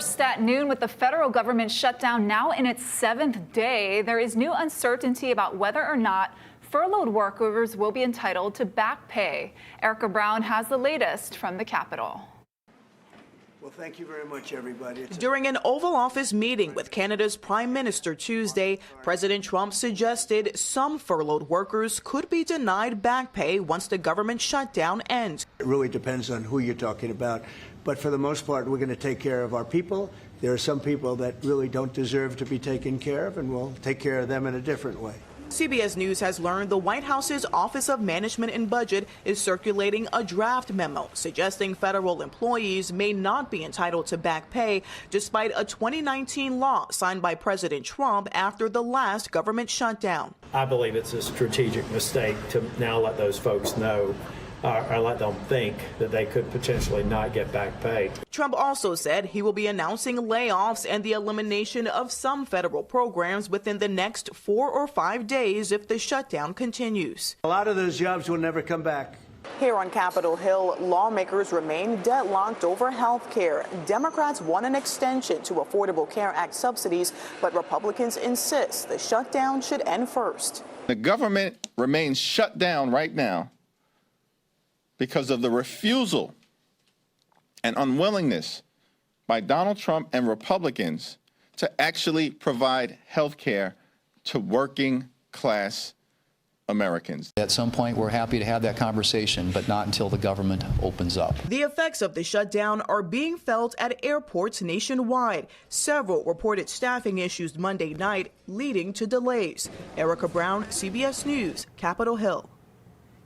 First at noon, with the federal government shutdown now in its 7th day, there is new uncertainty about whether or not furloughed workers will be entitled to back pay. Erica Brown has the latest from the Capitol. Well, thank you very much, everybody. During an Oval Office meeting with Canada's Prime Minister Tuesday, President Trump suggested some furloughed workers could be denied back pay once the government shutdown ends. It really depends on who you're talking about. But for the most part, we're going to take care of our people. There are some people that really don't deserve to be taken care of, and we'll take care of them in a different way. CBS News has learned the White House's Office of Management and Budget is circulating a draft memo suggesting federal employees may not be entitled to back pay despite a 2019 law signed by President Trump after the last government shutdown. I believe it's a strategic mistake to now let those folks know or let them think that they could potentially not get back pay. Trump also said he will be announcing layoffs and the elimination of some federal programs within the next 4 or 5 days if the shutdown continues. A lot of those jobs will never come back. Here on Capitol Hill, lawmakers remain deadlocked over health care. Democrats want an extension to Affordable Care Act subsidies, but Republicans insist the shutdown should end first. The government remains shut down right now because of the refusal and unwillingness by Donald Trump and Republicans to actually provide health care to working class Americans. At some point, we're happy to have that conversation, but not until the government opens up. The effects of the shutdown are being felt at airports nationwide. Several reported staffing issues Monday night, leading to delays. Erica Brown, CBS News, Capitol Hill.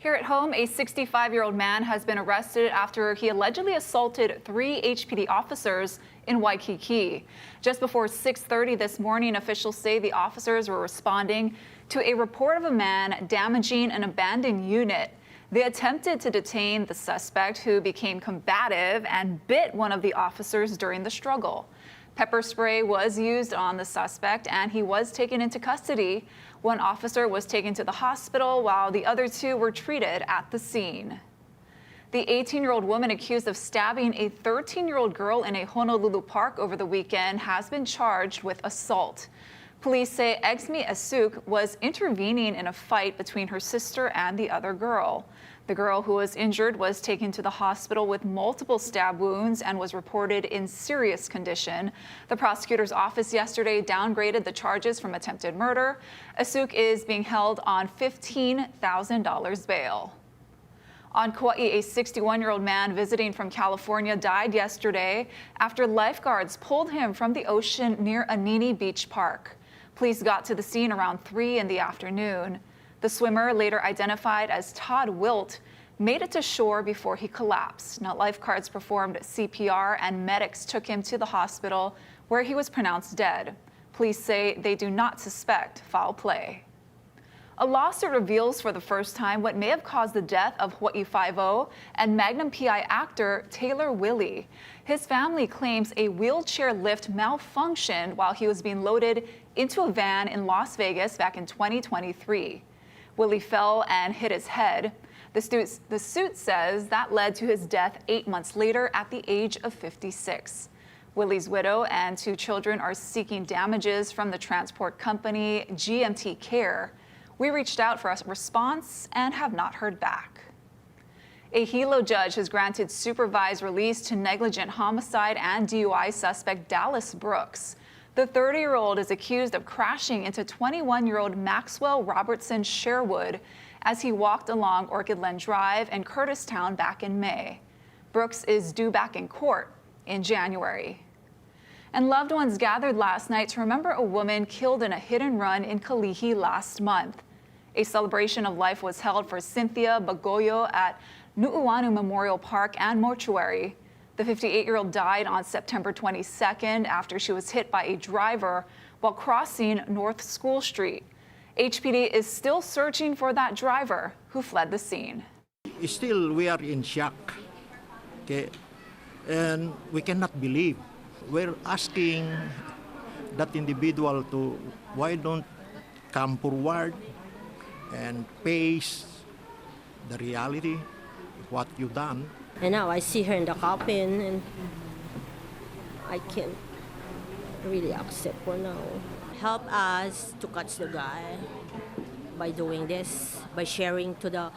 Here at home, a 65-year-old man has been arrested after he allegedly assaulted 3 HPD officers in Waikiki. Just before 6:30 this morning, officials say the officers were responding to a report of a man damaging an abandoned unit. They attempted to detain the suspect, who became combative and bit one of the officers during the struggle. Pepper spray was used on the suspect, and he was taken into custody. One officer was taken to the hospital, while the other 2 were treated at the scene. The 18-year-old woman accused of stabbing a 13-year-old girl in a Honolulu park over the weekend has been charged with assault. Police say Exmi Asuk was intervening in a fight between her sister and the other girl. The girl who was injured was taken to the hospital with multiple stab wounds and was reported in serious condition. The prosecutor's office yesterday downgraded the charges from attempted murder. Asuk is being held on $15,000 bail. On Kauai, a 61-year-old man visiting from California died yesterday after lifeguards pulled him from the ocean near Anini Beach Park. Police got to the scene around 3 in the afternoon. The swimmer, later identified as Todd Wilt, made it to shore before he collapsed. Now, lifeguards performed CPR and medics took him to the hospital, where he was pronounced dead. Police say they do not suspect foul play. A lawsuit reveals for the first time what may have caused the death of Hawaii Five-0 and Magnum PI actor Taylor Willie. His family claims a wheelchair lift malfunctioned while he was being loaded into a van in Las Vegas back in 2023. Willie fell and hit his head. The suit says that led to his death 8 months later at the age of 56. Willie's widow and 2 children are seeking damages from the transport company GMT Care. We reached out for a response and have not heard back. A Hilo judge has granted supervised release to negligent homicide and DUI suspect Dallas Brooks. The 30-year-old is accused of crashing into 21-year-old Maxwell Robertson Sherwood as he walked along Orchid Glen Drive in Curtistown back in May. Brooks is due back in court in January. And loved ones gathered last night to remember a woman killed in a hit-and-run in Kalihi last month. A celebration of life was held for Cynthia Bagoyo at Nu'uanu Memorial Park and Mortuary. The 58-year-old died on September 22nd after she was hit by a driver while crossing North School Street. HPD is still searching for that driver who fled the scene. Still, we are in shock, okay? And we cannot believe. We're asking that individual to, why don't come forward and face the reality of what you've done. And now I see her in the coffin, and I can't really accept for now. Help us to catch the guy by doing this, by sharing to the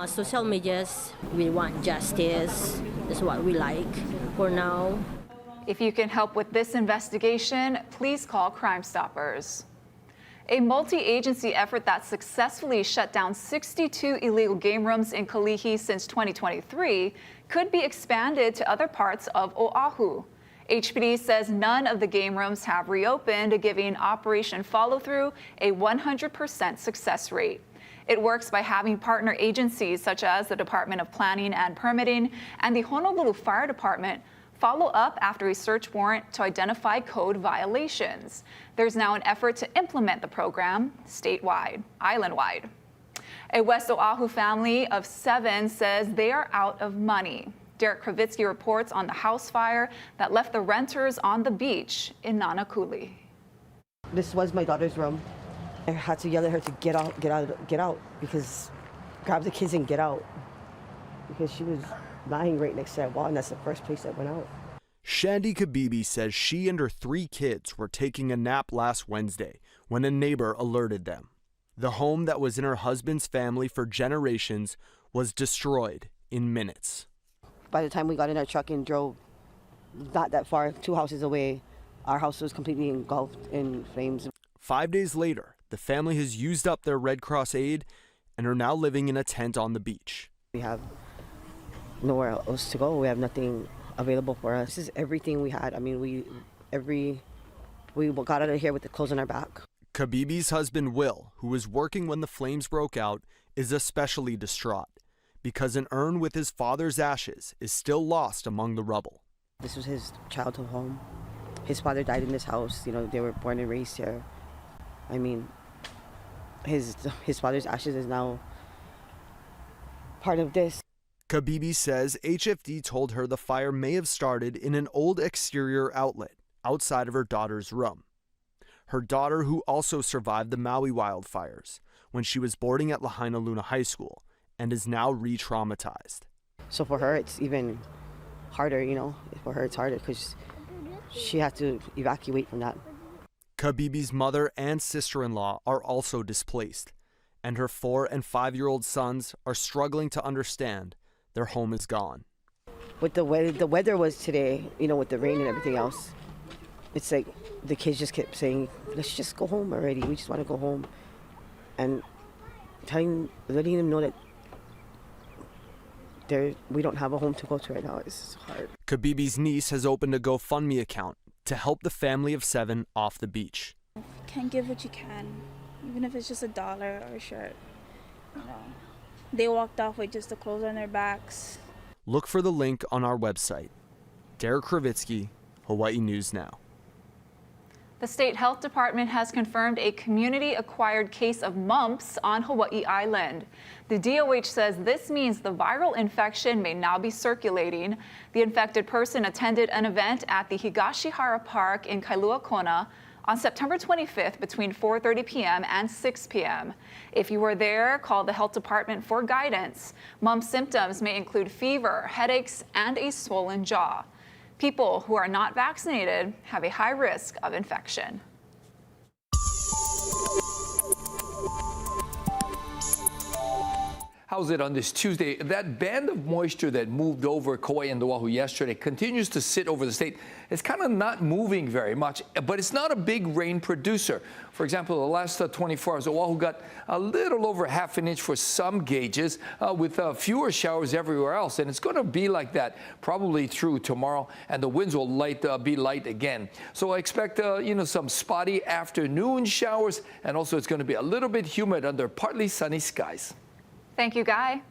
social medias. We want justice. That's what we like for now. If you can help with this investigation, please call Crime Stoppers. A multi-agency effort that successfully shut down 62 illegal game rooms in Kalihi since 2023 could be expanded to other parts of Oahu. HPD says none of the game rooms have reopened, giving Operation Follow-Through a 100% success rate. It works by having partner agencies such as the Department of Planning and Permitting and the Honolulu Fire Department follow up after a search warrant to identify code violations. There's now an effort to implement the program statewide, island-wide. A West Oahu family of 7 says they are out of money. Derek Kravitsky reports on the house fire that left the renters on the beach in Nanakuli. This was my daughter's room. I had to yell at her to get out, get out, get out, because grab the kids and get out, because she was lying right next to that wall, and that's the first place I went out. Shandy Kabibi says she and her 3 kids were taking a nap last Wednesday when a neighbor alerted them. The home that was in her husband's family for generations was destroyed in minutes. By the time we got in our truck and drove not that far, 2 houses away, our house was completely engulfed in flames. 5 days later, the family has used up their Red Cross aid and are now living in a tent on the beach. We have nowhere else to go. We have nothing available for us. This is everything we had. I mean, we got out of here with the clothes on our back. Kabibi's husband, Will, who was working when the flames broke out, is especially distraught because an urn with his father's ashes is still lost among the rubble. This was his childhood home. His father died in this house. You know, they were born and raised here. I mean, his father's ashes is now part of this. Kabibi says HFD told her the fire may have started in an old exterior outlet outside of her daughter's room. Her daughter, who also survived the Maui wildfires when she was boarding at Lahaina Luna High School and is now re-traumatized. So for her, it's even harder, you know. For her, it's harder because she had to evacuate from that. Kabibi's mother and sister-in-law are also displaced, and her 4- and 5-year-old sons are struggling to understand their home is gone. With the weather was today, you know, with the rain and everything else, it's like the kids just kept saying, let's just go home already. We just want to go home. And letting them know that we don't have a home to go to right now is hard. Kabibi's niece has opened a GoFundMe account to help the family of 7 off the beach. You can give what you can, even if it's just $1 or a shirt. You know, they walked off with just the clothes on their backs. Look for the link on our website. Derek Kravitsky, Hawaii News Now. The state health department has confirmed a community-acquired case of mumps on Hawaii Island. The DOH says this means the viral infection may now be circulating. The infected person attended an event at the Higashihara Park in Kailua Kona on September 25th between 4:30 p.m. and 6 p.m. If you were there, call the health department for guidance. Mumps symptoms may include fever, headaches, and a swollen jaw. People who are not vaccinated have a high risk of infection. How's it on this Tuesday? That band of moisture that moved over Kauai and Oahu yesterday continues to sit over the state. It's kind of not moving very much, but it's not a big rain producer. For example, the last 24 hours, Oahu got a little over ½ an inch for some gauges, with fewer showers everywhere else. And it's going to be like that probably through tomorrow, and the winds will be light again. So I expect some spotty afternoon showers, and also it's going to be a little bit humid under partly sunny skies. Thank you, Guy.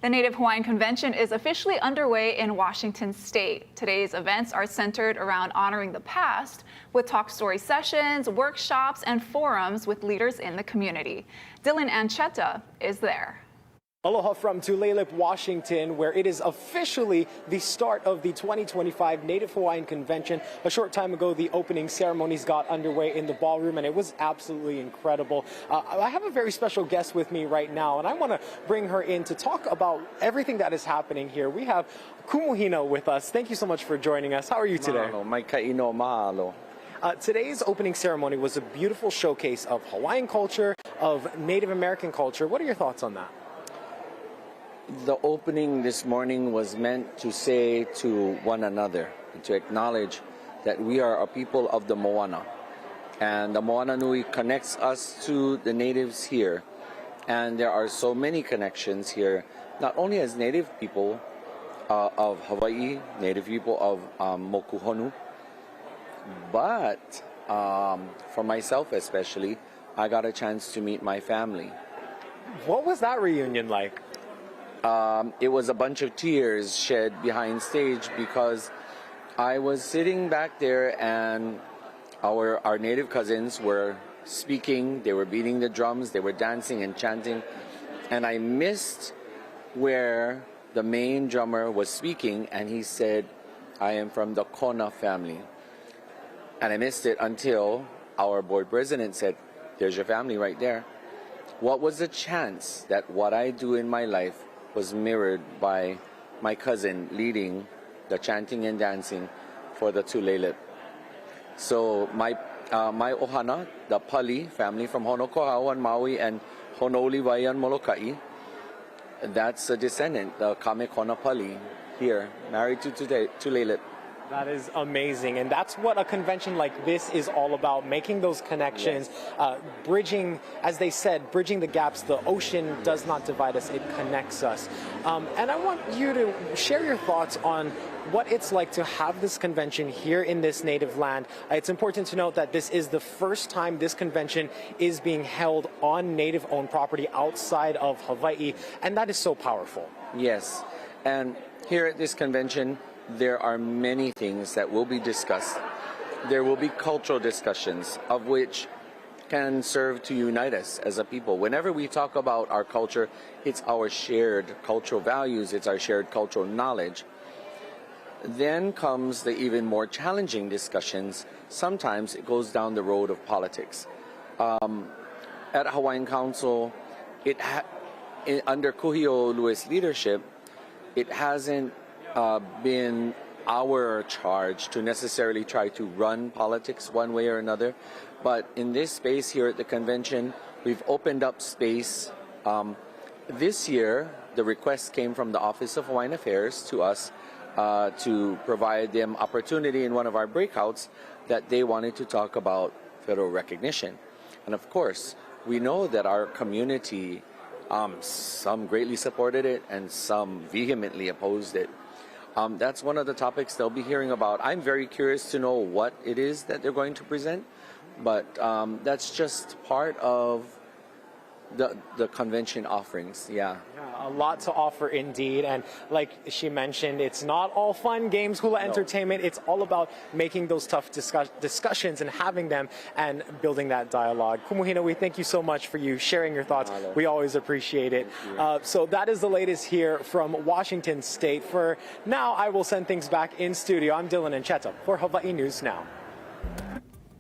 The Native Hawaiian Convention is officially underway in Washington State. Today's events are centered around honoring the past with talk story sessions, workshops, and forums with leaders in the community. Dylan Ancheta is there. Aloha from Tulalip, Washington, where it is officially the start of the 2025 Native Hawaiian Convention. A short time ago, the opening ceremonies got underway in the ballroom, and it was absolutely incredible. I have a very special guest with me right now, and I want to bring her in to talk about everything that is happening here. We have Kumuhina with us. Thank you so much for joining us. How are you today? Today's opening ceremony was a beautiful showcase of Hawaiian culture, of Native American culture. What are your thoughts on that? The opening this morning was meant to say to one another, to acknowledge that we are a people of the Moana. And the Moana Nui connects us to the natives here. And there are so many connections here, not only as native people of Hawaii, native people of Mokuhonu, but for myself especially, I got a chance to meet my family. What was that reunion like? It was a bunch of tears shed behind stage because I was sitting back there and our native cousins were speaking, they were beating the drums, they were dancing and chanting, and I missed where the main drummer was speaking and he said, I am from the Kona family. And I missed it until our board president said, there's your family right there. What was the chance that what I do in my life was mirrored by my cousin leading the chanting and dancing for the Tulelep. So my ohana, the Pali family from Honokohau on Maui and Honolulu, Hawaiian, Molokai, that's a descendant, the Kamekona Pali, here, married to Tulelep. That is amazing, and that's what a convention like this is all about, making those connections, bridging, as they said, bridging the gaps. The ocean does not divide us, it connects us. And I want you to share your thoughts on what it's like to have this convention here in this native land. It's important to note that this is the first time this convention is being held on native-owned property outside of Hawaii, and that is so powerful. Yes, and here at this convention, there are many things that will be discussed. There will be cultural discussions, of which can serve to unite us as a people. Whenever we talk about our culture, it's our shared cultural values, it's our shared cultural knowledge. Then comes the even more challenging discussions. Sometimes it goes down the road of politics. At Hawaiian Council, under Kuhio Lewis' leadership, it hasn't been our charge to necessarily try to run politics one way or another. But in this space here at the convention, we've opened up space. This year, the request came from the Office of Hawaiian Affairs to us to provide them opportunity in one of our breakouts that they wanted to talk about federal recognition. And of course, we know that our community, some greatly supported it and some vehemently opposed it. That's one of the topics they'll be hearing about. I'm very curious to know what it is that they're going to present, but that's just part of the convention offerings, yeah. A lot to offer indeed, and like she mentioned, it's not all fun games, hula entertainment. It's all about making those tough discussions and having them and building that dialogue. Kumuhina, we thank you so much for you sharing your thoughts. We always appreciate it. So that is the latest here from Washington State. For now, I will send things back in studio. I'm Dylan Ancheta for Hawaii News Now.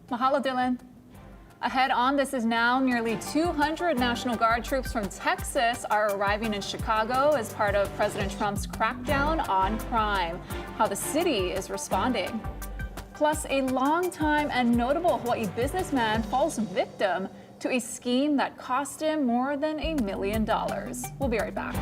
Mahalo, Dylan. Ahead on This Is Now, nearly 200 National Guard troops from Texas are arriving in Chicago as part of President Trump's crackdown on crime. How the city is responding. Plus, a longtime and notable Hawaii businessman falls victim to a scheme that cost him more than $1 million. We'll be right back.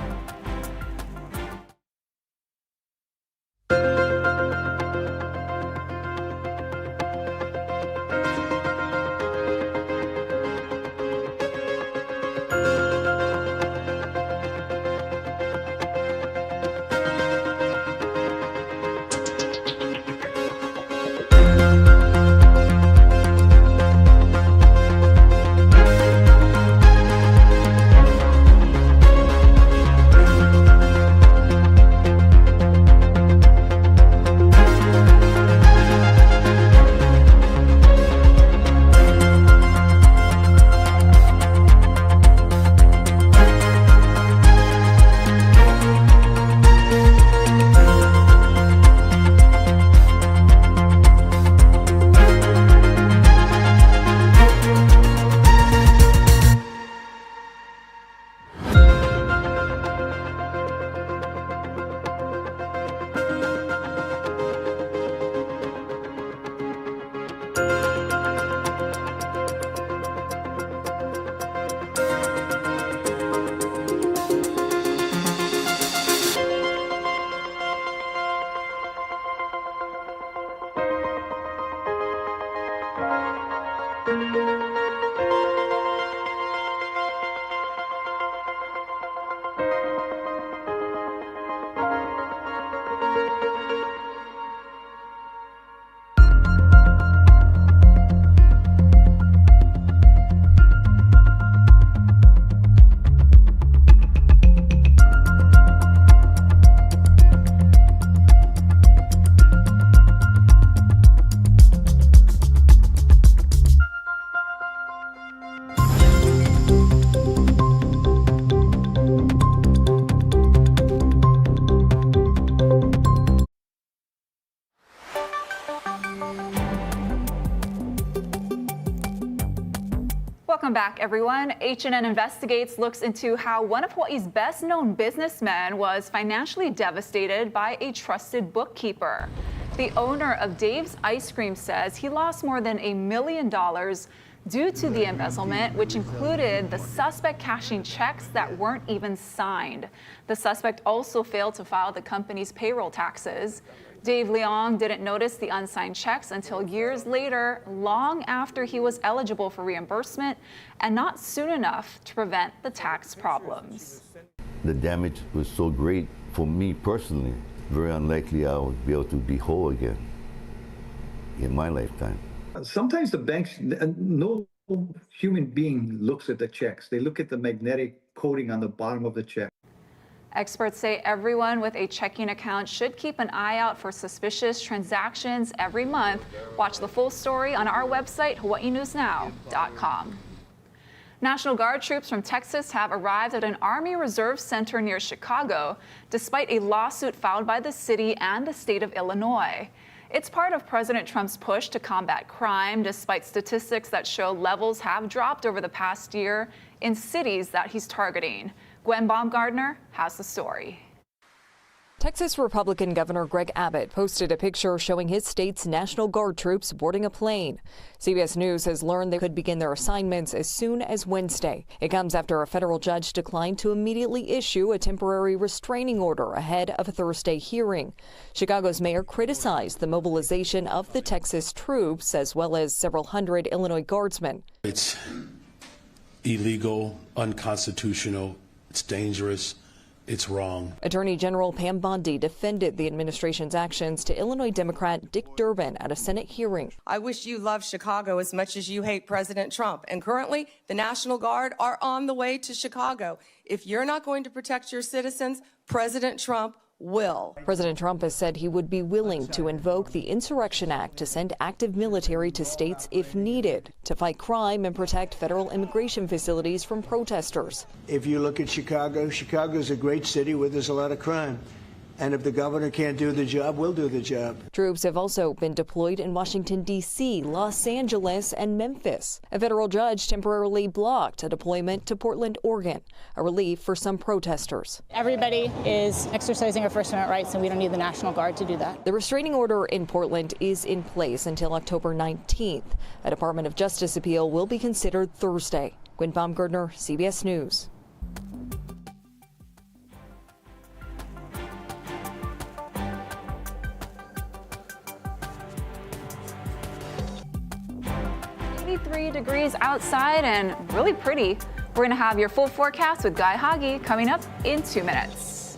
Welcome back, everyone. H&N Investigates looks into how one of Hawaii's best-known businessmen was financially devastated by a trusted bookkeeper. The owner of Dave's Ice Cream says he lost more than $1 million due to the embezzlement, which included the suspect cashing checks that weren't even signed. The suspect also failed to file the company's payroll taxes. Dave Leong didn't notice the unsigned checks until years later, long after he was eligible for reimbursement, and not soon enough to prevent the tax problems. The damage was so great for me personally, very unlikely I would be able to be whole again in my lifetime. Sometimes the banks, no human being looks at the checks. They look at the magnetic coating on the bottom of the check. Experts say everyone with a checking account should keep an eye out for suspicious transactions every month. Watch the full story on our website, hawaiinewsnow.com. National Guard troops from Texas have arrived at an Army Reserve Center near Chicago, despite a lawsuit filed by the city and the state of Illinois. It's part of President Trump's push to combat crime, despite statistics that show levels have dropped over the past year in cities that he's targeting. Gwen Baumgartner has the story. Texas Republican Governor Greg Abbott posted a picture showing his state's National Guard troops boarding a plane. CBS News has learned they could begin their assignments as soon as Wednesday. It comes after a federal judge declined to immediately issue a temporary restraining order ahead of a Thursday hearing. Chicago's mayor criticized the mobilization of the Texas troops, as well as several hundred Illinois guardsmen. It's illegal, unconstitutional, it's dangerous. It's wrong. Attorney General Pam Bondi defended the administration's actions to Illinois Democrat Dick Durbin at a Senate hearing. I wish you loved Chicago as much as you hate President Trump. And currently, the National Guard are on the way to Chicago. If you're not going to protect your citizens, President Trump will. President Trump has said he would be willing to invoke the Insurrection Act to send active military to states if needed to fight crime and protect federal immigration facilities from protesters. If you look at Chicago, Chicago's a great city where there's a lot of crime. And if the governor can't do the job, we'll do the job. Troops have also been deployed in Washington, D.C., Los Angeles, and Memphis. A federal judge temporarily blocked a deployment to Portland, Oregon, a relief for some protesters. Everybody is exercising our First Amendment rights, and we don't need the National Guard to do that. The restraining order in Portland is in place until October 19th. A Department of Justice appeal will be considered Thursday. Gwen Baumgartner, CBS News. Degrees outside and really pretty. We're going to have your full forecast with Guy Hagi coming up in 2 minutes.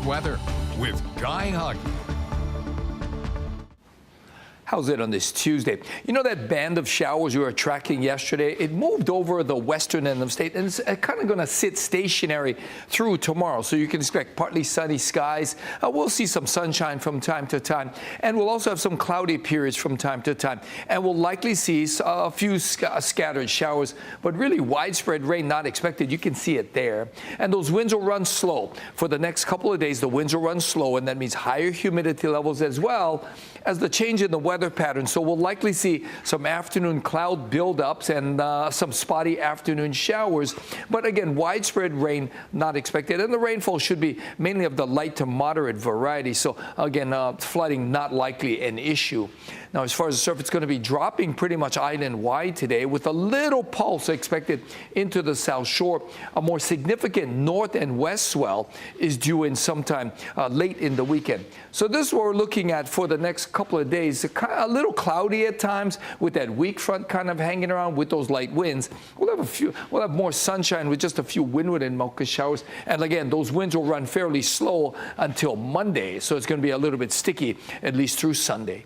weather with Guy Huggy. How's it on this Tuesday? You know that band of showers we were tracking yesterday? It moved over the western end of the state, and it's kind of going to sit stationary through tomorrow. So you can expect partly sunny skies. We'll see some sunshine from time to time, and we'll also have some cloudy periods from time to time. And we'll likely see a few scattered showers, but really widespread rain not expected. You can see it there. And those winds will run slow. For the next couple of days, the winds will run slow, and that means higher humidity levels as well as the change in the weather pattern. So we'll likely see some afternoon cloud buildups and some spotty afternoon showers. But again, widespread rain not expected. And the rainfall should be mainly of the light to moderate variety. So again, flooding not likely an issue. Now, as far as the surf, it's going to be dropping pretty much island-wide today with a little pulse expected into the South Shore. A more significant north and west swell is due in sometime late in the weekend. So this is what we're looking at for the next couple of days. A little cloudy at times with that weak front kind of hanging around with those light winds. We'll have more sunshine with just a few windward and Mocha showers. And again, those winds will run fairly slow until Monday. So it's going to be a little bit sticky, at least through Sunday.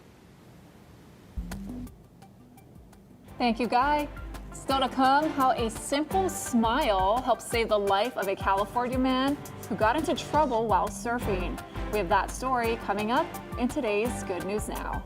Thank you, Guy. Still to come, how a simple smile helped save the life of a California man who got into trouble while surfing. We have that story coming up in today's Good News Now.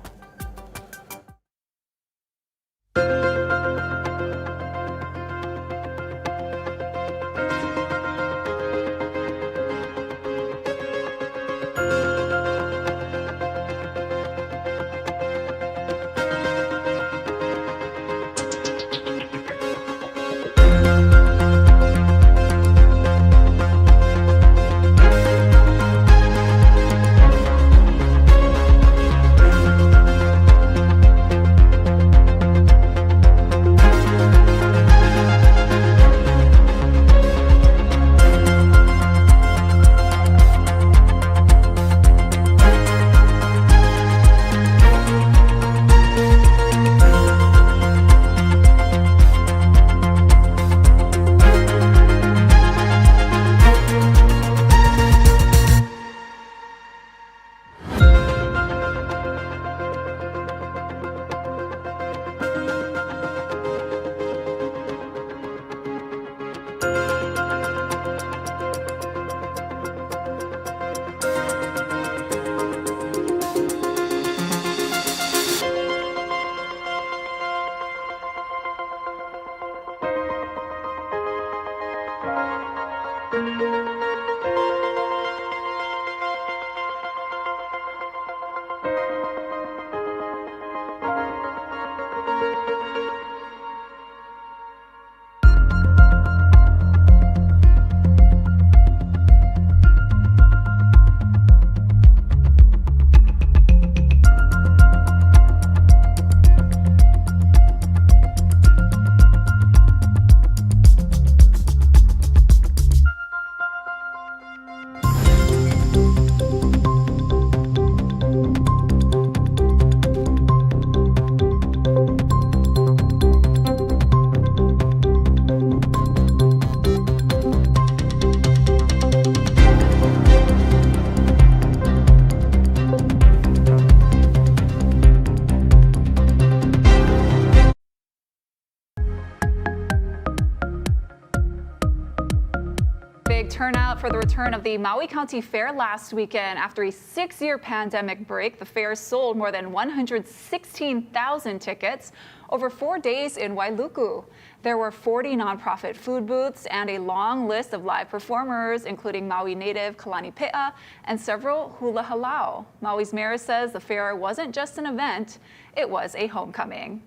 Turnout for the return of the Maui County Fair last weekend. After a 6-year pandemic break, the fair sold more than 116,000 tickets over 4 days in Wailuku. There were 40 nonprofit food booths and a long list of live performers, including Maui native Kalani Pe'a and several hula halau. Maui's mayor says the fair wasn't just an event, it was a homecoming.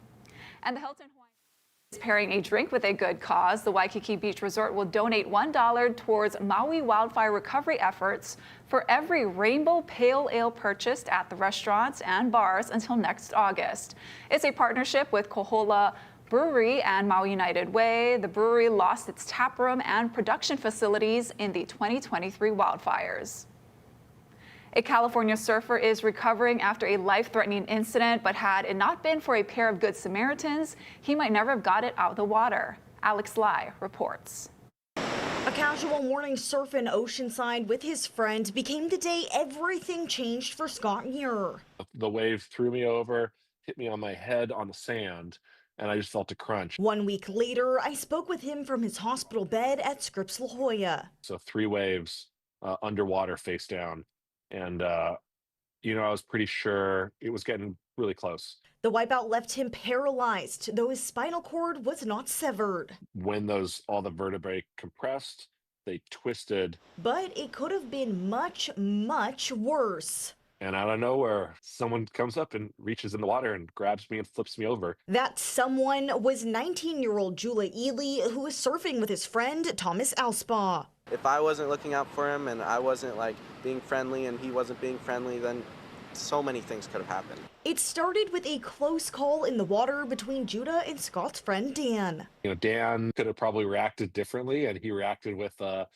And the Hilton is pairing a drink with a good cause. The Waikiki Beach Resort will donate $1 towards Maui wildfire recovery efforts for every Rainbow Pale Ale purchased at the restaurants and bars until next August. It's a partnership with Kohola Brewery and Maui United Way. The brewery lost its tap room and production facilities in the 2023 wildfires. A California surfer is recovering after a life-threatening incident, but had it not been for a pair of good Samaritans, he might never have got it out of the water. Alex Lai reports. A casual morning surf in Oceanside with his friend became the day everything changed for Scott Muir. The wave threw me over, hit me on my head on the sand, and I just felt a crunch. 1 week later, I spoke with him from his hospital bed at Scripps La Jolla. So 3 waves underwater face down. And, I was pretty sure it was getting really close. The wipeout left him paralyzed, though his spinal cord was not severed. When all the vertebrae compressed, they twisted. But it could have been much, much worse. And out of nowhere, someone comes up and reaches in the water and grabs me and flips me over. That someone was 19-year-old Jula Ely, who was surfing with his friend Thomas Alspaugh. If I wasn't looking out for him and I wasn't being friendly and he wasn't being friendly, then so many things could have happened. It started with a close call in the water between Judah and Scott's friend Dan. Dan could have probably reacted differently, and he reacted with a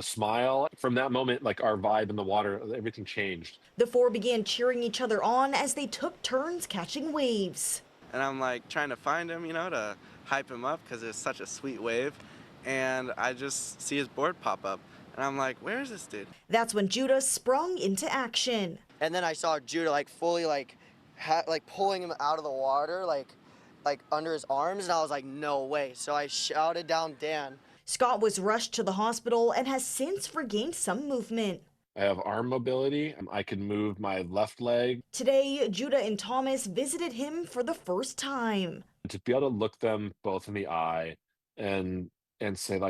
smile. From that moment, our vibe in the water, everything changed. The four began cheering each other on as they took turns catching waves. And I'm trying to find him, to hype him up because it's such a sweet wave. And I just see his board pop up. And I'm like, where is this dude? That's when Judah sprung into action. And then I saw Judah fully pulling him out of the water, like under his arms, and I was like, no way. So I shouted down Dan. Scott was rushed to the hospital and has since regained some movement. I have arm mobility. I can move my left leg. Today, Judah and Thomas visited him for the first time. To be able to look them both in the eye and say,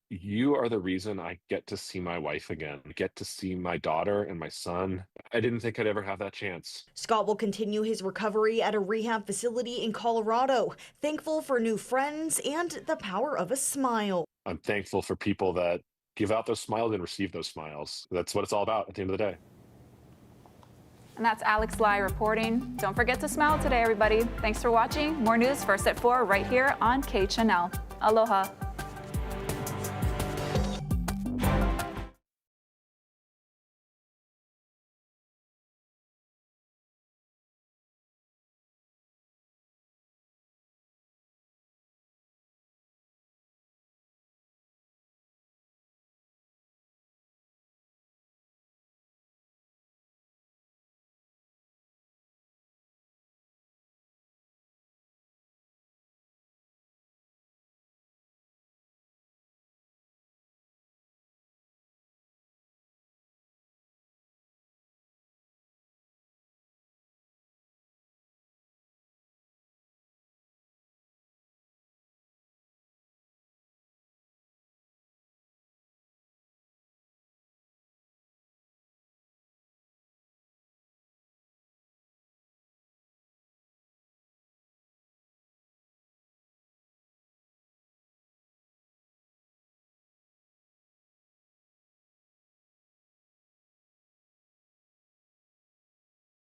you are the reason I get to see my wife again, get to see my daughter and my son. I didn't think I'd ever have that chance. Scott will continue his recovery at a rehab facility in Colorado, thankful for new friends and the power of a smile. I'm thankful for people that give out those smiles and receive those smiles. That's what it's all about at the end of the day. And that's Alex Lai reporting. Don't forget to smile today, everybody. Thanks for watching. More news first at 4 right here on K Channel. Aloha.